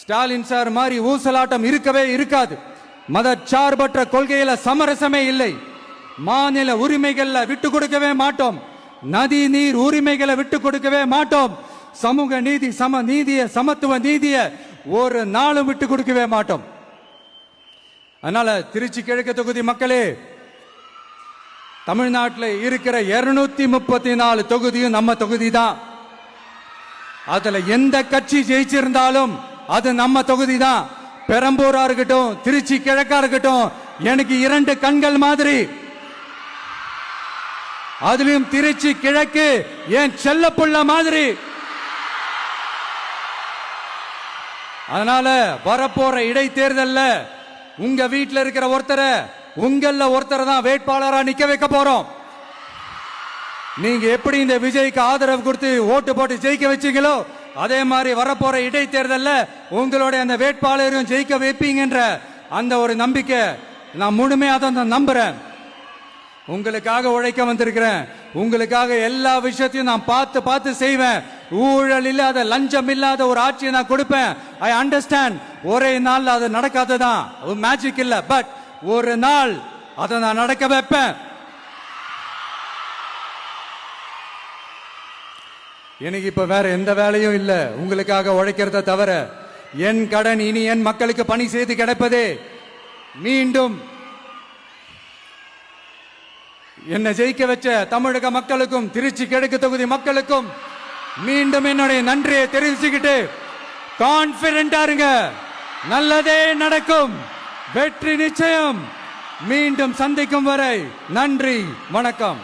Stalin sir மாதிரி ஊசலாட்டம் இருக்கவே இருக்காது. மதச்சார்பற்ற கொள்கையில சமரசமே இல்லை. மாநில உரிமைகள்ல விட்டு கொடுக்கவே மாட்டோம். நதி நீர் உரிமைகளை விட்டு கொடுக்கவே மாட்டோம். சமூக நீதி, சம நீதிய, சமத்துவ நீதிய ஒரு நாளும் விட்டு கொடுக்கவே மாட்டோம். அதனால திருச்சி கிழக்கு தொகுதி மக்களே, தமிழ்நாட்டில் இருக்கிற 234 தொகுதியும் நம்ம தொகுதி தான். அதுல எந்த கட்சி ஜெயிச்சிருந்தாலும் அது நம்ம தொகுதி தான். பெரம்பூரா இருக்கட்டும், திருச்சி கிழக்கா இருக்கட்டும், எனக்கு 2 கண்கள் மாதிரி. அதுலயும் திருச்சி கிழக்கு என் செல்லப்புள்ள மாதிரி. அதனால வரப்போற இடைத்தேர்தல்ல உங்க வீட்டில் இருக்கிற ஒருத்தரை, உங்கள ஒருத்தரை தான் வேட்பாளரா நிக்க வைக்க போறோம். நீங்க எப்படி இந்த விஜய்க்கு ஆதரவு கொடுத்து ஓட்டு போட்டு ஜெயிக்க வச்சீங்களோ, அதே மாதிரி வரப்போற இடைத்தேர்தல்ல உங்களுடைய அந்த வேட்பாளரையும் ஜெயிக்க வைப்பீங்கன்ற அந்த ஒரு நம்பிக்கை நான் முழுமையாக தான் நம்புறேன். உங்களுக்காக உழைக்க வந்திருக்கிறேன். உங்களுக்காக எல்லா விஷயத்தையும் நான் பார்த்து பார்த்து செய்வேன். ஊழல் இல்லாத, லஞ்சம் இல்லாத ஒரு ஆட்சியை நான் கொடுப்பேன். I understand. ஒரே நாள் அது நடக்காததான், ஒரு மேஜிக் இல்ல. பட் ஒரு நாள் அதை நான் நடக்க வைப்பேன். எனக்கு இப்ப வேற எந்த வேலையும் இல்ல உங்களுக்காக உழைக்கிறத தவிர. என் கடன் இனி என் மக்களுக்கு பணி செய்து கிடைப்பதே. மீண்டும் என்னை ஜெயிக்க வச்ச தமிழக மக்களுக்கும் திருச்சி கிழக்கு தொகுதி மக்களுக்கும் மீண்டும் என்னுடைய நன்றியை தெரிவிச்சுக்கிட்டு கான்பிடென்டா இருங்க. நல்லதே நடக்கும். வெற்றி நிச்சயம். மீண்டும் சந்திக்கும் வரை நன்றி, வணக்கம்.